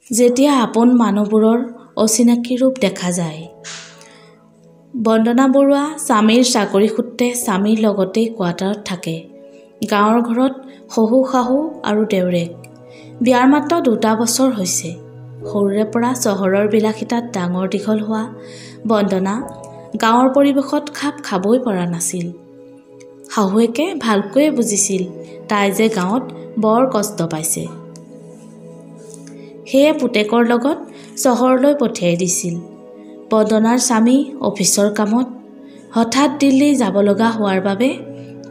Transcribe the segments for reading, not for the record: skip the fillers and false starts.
যেতিয়া আপোন মানুহবোৰৰ অচিনাকি ৰূপ দেখা যায়। বন্দনা বৰুৱা স্বামীৰ চাকৰি সূত্ৰে স্বামীৰ লগতেই কোৱাৰ্টাৰত থাকে। গাঁৱৰ ঘৰত শহু শাহু আৰু দেউৰেক। বিয়াৰ মাত্ৰ 2টা বছৰ হৈছে। সৰুৰে পৰা চহৰৰ বিলাসিতাত ডাঙৰ দীঘল হোৱা বন্দনা গাঁৱৰ পৰিৱেশত খাপ খাবই পৰা নাছিল। শাহুৱেকে ভালকৈয়ে বুজিছিল তাই যে গাঁৱত বৰ কষ্ট পাইছে। সেয়ে পুতেকৰ লগত চহৰলৈ পঠিয়াই দিছিল। বন্দনাৰ স্বামী অফিচৰ কামত হঠাৎ দিল্লী যাব লগা হোৱাৰ বাবে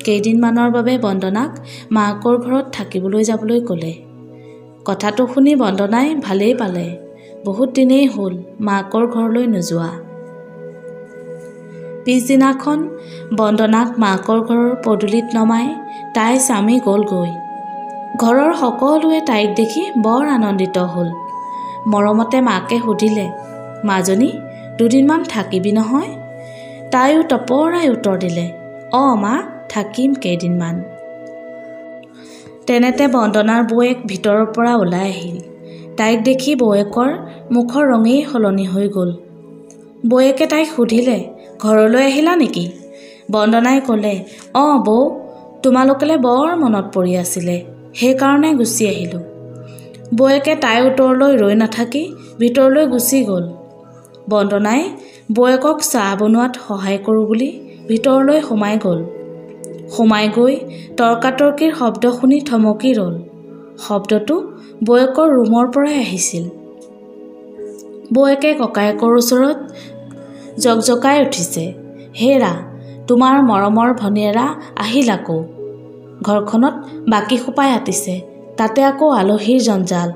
কেইদিনমানৰ বাবে বন্দনাক মাকৰ ঘৰত থাকিবলৈ যাবলৈ ক'লে। কথাটো শুনি বন্দনাই ভালেই পালে। বহুত দিনেই হ'ল মাকৰ ঘৰলৈ নোযোৱা। পিছদিনাখন বন্দনাক মাকৰ ঘৰৰ পদূলিত নমাই তাইৰ স্বামী গ'লগৈ। ঘৰৰ সকলোৱে তাইক দেখি বৰ আনন্দিত হ'ল। মৰমতে মাকে সুধিলে, মাজনী 2দিনমান থাকিবি নহয়? তাইও টপৰাই উত্তৰ দিলে, মা থাকিম কেইদিনমান। তেনেতে বন্দনাৰ বৌয়েক ভিতৰৰ পৰা ওলাই আহিল। তাইক দেখি বৌয়েকৰ মুখৰ ৰঙেই সলনি হৈ গ'ল। বৌয়েকে তাইক সুধিলে, ঘৰলৈ আহিলা নেকি? বন্দনাই ক'লে, বৌ, তোমালোকলৈ বৰ মনত পৰি আছিলে, সেইকাৰণে গুচি আহিলোঁ। বৌয়েকে তাইৰ উত্তৰলৈ ৰৈ নাথাকি ভিতৰলৈ গুচি গ'ল। বন্দনাই বৌয়েকক চাহ বনোৱাত সহায় কৰোঁ বুলি ভিতৰলৈ সোমাই গ'ল। সোমাই গৈ তৰ্কাতৰ্কিৰ শব্দ শুনি থমকি ৰ'ল। শব্দটো বৌয়েকৰ ৰুমৰ পৰাই আহিছিল। বৌয়েকে ককায়েকৰ ওচৰত জকজকাই উঠিছে, হেৰা, তোমাৰ মৰমৰ ভনীয়েৰা আহিল আকৌ। ঘৰখনত বাকী সোপাই আতিছে, তাতে আকৌ আলহীৰ জঞ্জাল।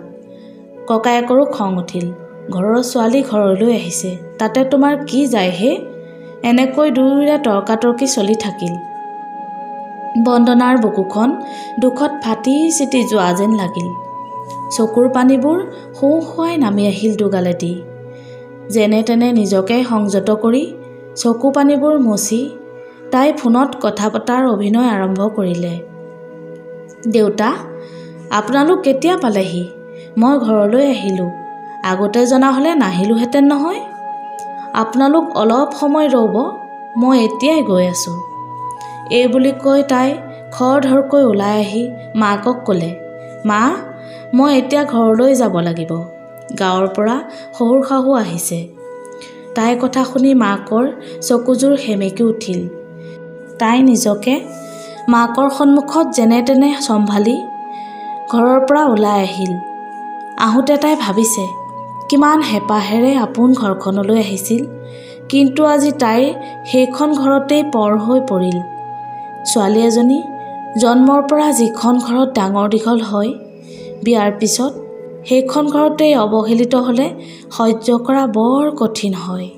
ককায়েকৰো খং উঠিল। ঘৰৰ ছোৱালী ঘৰলৈ আহিছে, তাতে তোমাৰ কি যায় হে? এনেকৈ দুয়োৰে তৰ্কাতৰ্কি চলি থাকিল। বন্দনাৰ বুকুখন দুখত ফাটি চিটি যোৱা যেন লাগিল। চকুৰ পানীবোৰ সোঁ-সোৱাই নামি আহিল দুগালেদি। যেনে তেনে নিজকে সংযত কৰি চকু পানীবোৰ মচি তাই ফোনত কথা পতাৰ অভিনয় আৰম্ভ কৰিলে। দেউতা, আপোনালোক কেতিয়া পালেহি? মই ঘৰলৈ আহিলোঁ। আগতে জনা হ'লে নাহিলোহেঁতেন নহয়। আপোনালোক অলপ সময় ৰ'ব, মই এতিয়াই গৈ আছোঁ। এই বুলি কৈ তাই খৰধৰকৈ ওলাই আহি মাকক ক'লে, মা, মই এতিয়া ঘৰলৈ যাব লাগিব। গাঁৱৰ পৰা শহুৰ শাহু আহিছে। তাইৰ কথা শুনি মাকৰ চকুযোৰ সেমেকি উঠিল। তাই নিজকে মাকৰ সন্মুখত যেনে তেনে চম্ভালি ঘৰৰ পৰা ওলাই আহিল। আহোঁতে তাই ভাবিছে, কিমান হেঁপাহেৰে আপোন ঘৰখনলৈ আহিছিল, কিন্তু আজি তাইৰ সেইখন ঘৰতেই পৰ হৈ পৰিল। ছোৱালী এজনী জন্মৰ পৰা যিখন ঘৰত ডাঙৰ দীঘল হয়, বিয়াৰ পিছত সেইখন ঘৰতেই অৱহেলিত হ'লে সহ্য কৰা বৰ কঠিন হয়।